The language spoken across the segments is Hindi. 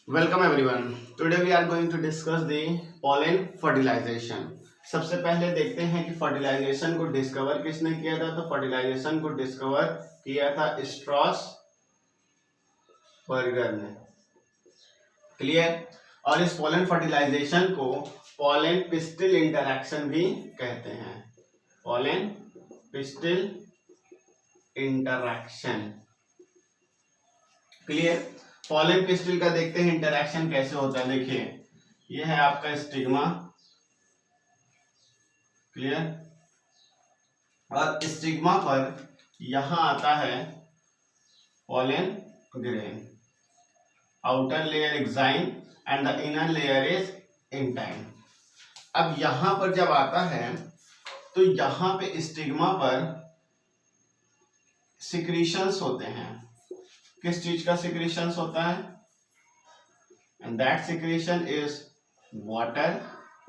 Welcome everyone. Today we are going to discuss the pollen fertilization. सबसे पहले देखते हैं कि फर्टिलाइजेशन को डिस्कवर किसने किया था। तो फर्टिलाइजेशन को डिस्कवर किया था स्ट्रॉसबर्गर ने। क्लियर। और इस पोलन फर्टिलाइजेशन को पोलन पिस्टिल इंटरैक्शन भी कहते हैं। Pollen pistil interaction. Clear. Pollen pistil का देखते हैं इंटरैक्शन कैसे होता है। देखिए ये है आपका स्टिग्मा। क्लियर। और स्टिग्मा पर यहां आता है pollen grain. Outer layer exine and the inner layer is intine. अब यहां पर जब आता है तो यहां पे स्टिग्मा पर सिक्रीशंस होते हैं। किस चीज का सिक्रीशंस होता है? And that secretion is water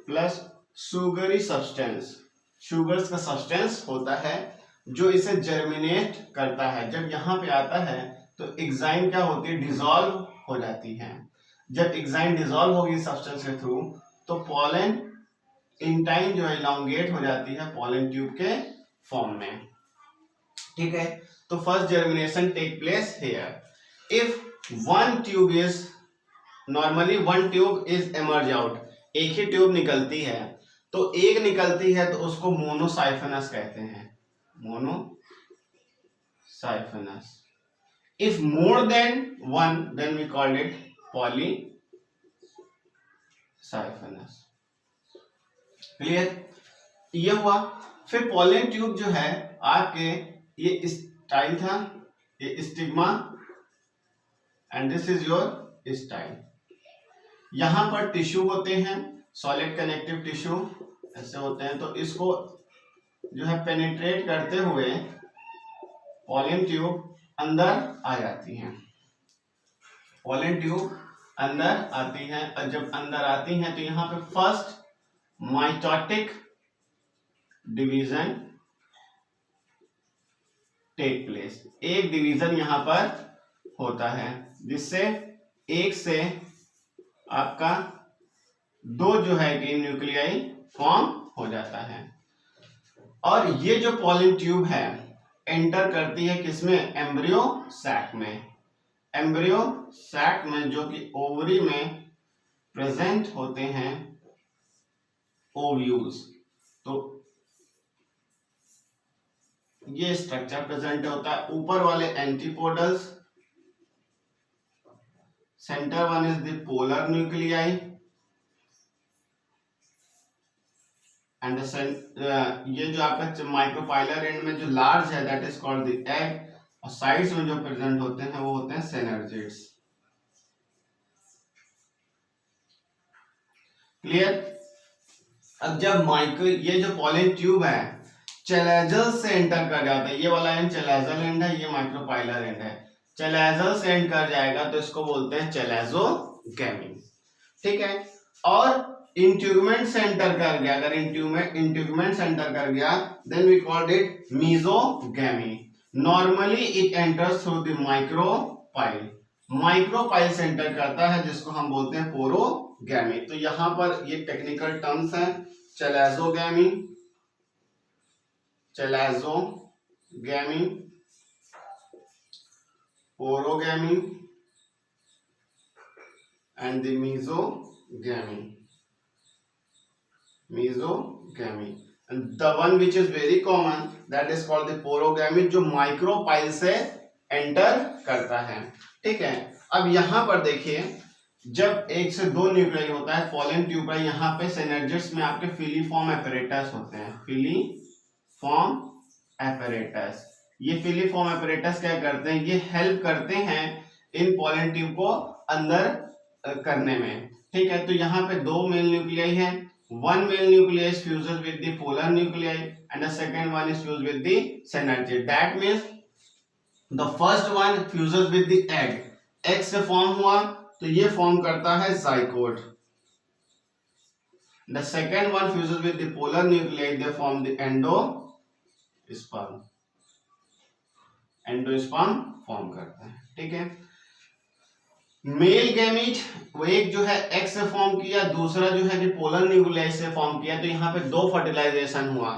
plus sugary substance. Sugars का सब्सटेंस होता है जो इसे जर्मिनेट करता है। जब यहाँ पे आता है तो एग्जाइम क्या होती है? डिसॉल्व हो जाती है। जब एग्जाइम डिसॉल्व होगी सब्सटेंस के थ्रू तो पोलन इंटाइन जो है इलांगेट हो जाती है पोलन ट्यूब के फॉर्म में। ठीक है। तो first germination take place here. If one tube is normally one tube is emerge out, एक ही ट्यूब निकलती है तो एक निकलती है तो उसको मोनोसाइफनस कहते हैं। Monosiphonous. If more then one then we called it polysiphonous. Clear. ये हुआ। फिर पोलन ट्यूब जो है आपके ये स्टाइल था, ये stigma and this is your style. यहां पर टिश्यू होते हैं, सॉलिड कनेक्टिव टिश्यू ऐसे होते हैं। तो इसको जो है पेनिट्रेट करते हुए पोलन ट्यूब अंदर आ जाती हैं। पोलन ट्यूब अंदर आती हैं और जब अंदर आती हैं तो यहाँ पे first mitotic division take place. एक डिवीजन यहां पर होता है जिससे एक से आपका दो जो है कि न्यूक्लियाई फॉर्म हो जाता है। और ये जो पोलन ट्यूब है एंटर करती है किसमें? एम्ब्रियो सैक में। एम्ब्रियो सैक में जो कि ओवरी में प्रेजेंट होते हैं ओव्यूल्स। तो ये स्ट्रक्चर प्रेजेंट होता है। ऊपर वाले antipodals, centre one is the polar nuclei and ये जो आपका माइक्रोपाइलर एंड में जो लार्ज है that is called the egg. और साइड्स में जो प्रेजेंट होते हैं वो होते हैं सिनर्जिड्स। क्लियर। अब जब ये जो पोलन ट्यूब है चैलेजल से एंटर कर जाता है, ये वाला एंड चैलेजल एंड है, ये माइक्रोपाइलर एंड है। चैलेजल से एंड कर जाएगा तो इसको बोलते हैं चैलेजोगैमी। ठीक है। और इंट्यूगमेंट से एंटर कर गया, अगर इंट्यूगमेंट से एंटर कर गया then we called it mesogamy. Normally it enters through the micropyle. Micropyle से एंटर करता है जिसको हम बोलते हैं पोरोगैमी। तो यहां पर ये टेक्निकल टर्म्स हैं, चैलेजोगैमी, चैलेजोगैमी, पोरोगैमी and the mesogamy. And the one which is very common that is called the porogamy, जो माइक्रोपाइल से एंटर करता है। ठीक है। अब यहां पर देखिए जब एक से दो न्यूक्लियाई होता है पोलन ट्यूब है, यहाँ पे सिनर्जिड्स में आपके फिलीफॉर्म एपैरेटस होते हैं। Filiform apparatus. ये फिलीफॉर्म एपैरेटस क्या करते हैं? ये हेल्प करते हैं इन पोलन ट्यूब को अंदर करने में। ठीक है। तो यहाँ पे दो मेल न्यूक्लियाई है। One male nucleus fuses with the polar nuclei and the second one is fused with the synergid. That means the first one fuses with the egg. egg से फॉर्म हुआ तो ये फॉर्म करता है zygote. The second one fuses with the polar nuclei, they form the endosperm. Endosperm form करता है। ठीक है। मेल गैमीट वो एक जो है एक्स से फॉर्म किया, दूसरा जो है कि पोलर न्यूक्लियाई से फॉर्म किया, तो यहाँ पे दो फर्टिलाइजेशन हुआ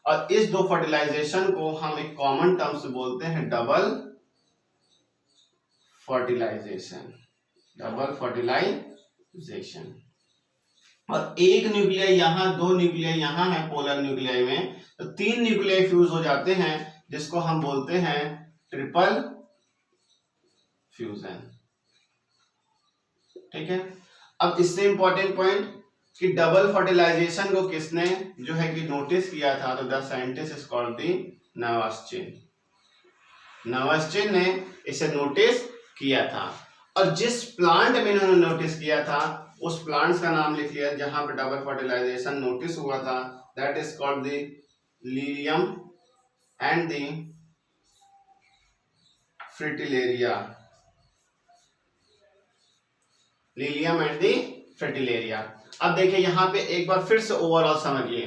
और इस दो फर्टिलाइजेशन को हम एक कॉमन टर्म से बोलते हैं डबल फर्टिलाइजेशन। Double fertilization. और एक न्यूक्लियाई यहाँ, दो न्यूक्लियाई यहाँ है पोलर न्यूक्लियाई में, तो तीन न्यूक्लियाई फ्यूज हो जाते हैं जिसको हम बोलते हैं ट्रिपल फ्यूजन। ठीक है। अब इससे इंपॉर्टेंट पॉइंट कि डबल फर्टिलाइजेशन को किसने जो है कि नोटिस किया था, तो the scientist is called the Navaschin. Navaschin ने इसे नोटिस किया था और जिस प्लांट में इन्होंने नोटिस किया था उस प्लांट्स का नाम लिख लिया जहां पे डबल फर्टिलाइजेशन नोटिस हुआ था, that is called the Lilium and the Fritillaria. Lilium and the Fritillaria. अब देखिए यहां पे एक बार फिर से ओवरऑल समझिए,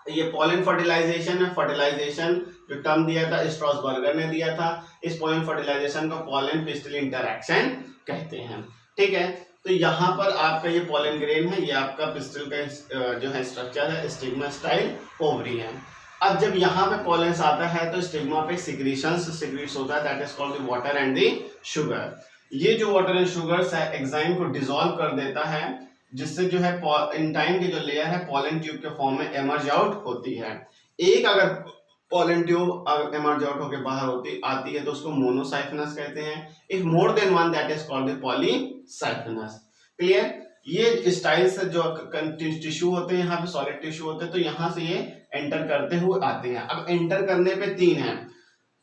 ये पॉलन फर्टिलाइजेशन है। फर्टिलाइजेशन जो टर्म दिया था स्ट्रॉसबर्गर ने दिया था, इस पॉलन फर्टिलाइजेशन को पॉलन पिस्टल इंटरैक्शन कहते हैं। ठीक है। तो यहाँ पर आपका ये पॉलन ग्रेन है, ये आपका पिस्टल का जो है स्ट्रक्चर है, स्टिग्मा स्टाइल ओवरी है। अब जब यहाँ पे पॉलेंस आता है तो स्टिग्मा पे सिक्रीट्स होता है, that is called the water and the sugar. ये जो वाटर एंड शुगर्स है एंजाइम को डिसॉल्व कर देता है, जिससे जो है इंटाइन की जो लेयर है पॉलन ट्यूब के फॉर्म में एमर्ज आउट होती है। एक अगर पॉलन ट्यूब एमर्ज आउट होकर बाहर आती है तो उसको मोनोसाइफिनस कहते हैं। If more then one that is called the polysiphonous. Clear. ये स्टाइल से जो टिश्यू होते हैं यहाँ पे सॉलिड टिश्यू होते हैं, तो यहाँ से ये एंटर करते हुए आते हैं। अब एंटर करने पे तीन है,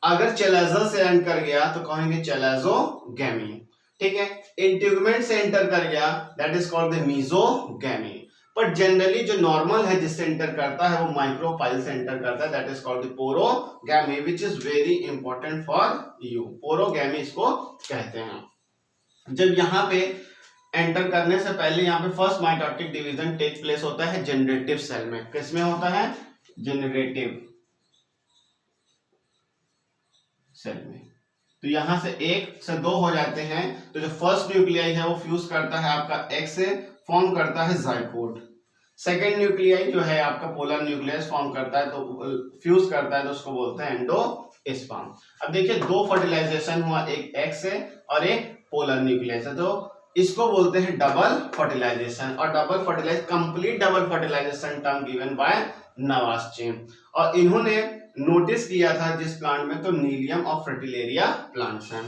अगर चेलेजो से एंटर कर गया तो कहेंगे चेलेजोगैमी। ठीक है। इंटीग्यूमेंट से एंटर कर गया that is called the mesogamy. But generally जो नॉर्मल है जिससे एंटर करता है वो माइक्रोपाइल से एंटर करता है, that is called the पोरोगैमी, which is very important for you. पोरोगैमी इसको कहते हैं। जब यहाँ पे एंटर करने से पहले यहाँ पे first mitotic division take place होता है जनरेटिव सेल में। किसमें होता है? जनरेटिव सेल में। तो यहां से एक से दो हो जाते हैं, तो जो फर्स्ट न्यूक्लियाई है वो फ्यूज करता है आपका एक्स से, फॉर्म करता है जाइगोट। सेकेंड न्यूक्लियाई जो है आपका पोलर न्यूक्लियस फॉर्म करता है तो फ्यूज करता है, तो उसको बोलते हैं एंडोस्पर्म। अब देखिए दो फर्टिलाइजेशन हुआ, एक एक्स से और एक पोलर न्यूक्लियस है, तो इसको बोलते हैं डबल फर्टिलाइजेशन। और double fertilize complete double fertilization term given by Navaschin, और इन्होंने नोटिस किया था जिस प्लांट में, तो नीलियम और फ्रिटिलेरिया प्लांट्स हैं।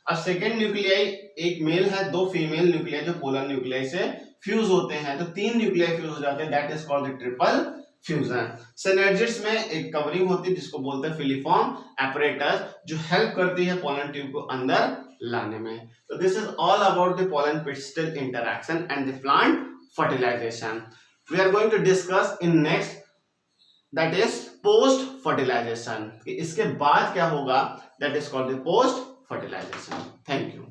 अब सेकेंड न्यूक्लियाई एक मेल है, दो फीमेल न्यूक्लियाई जो पोलर न्यूक्लियाई से फ्यूज होते हैं, तो तीन न्यूक्लियाई फ्यूज हो जाते हैं, that is called the triple fusion. Synergids में एक कवरिंग होती है जिसको बोलते हैं फिलीफॉर्म एपरेटस, जो हेल्प करती है पोलन ट्यूब को अंदर लाने में। तो this is all about the pollen pistil interaction and the plant fertilisation. We are going to discuss in next, that is post fertilisation. इसके बाद क्या होगा, that is called the post fertilisation. Thank you.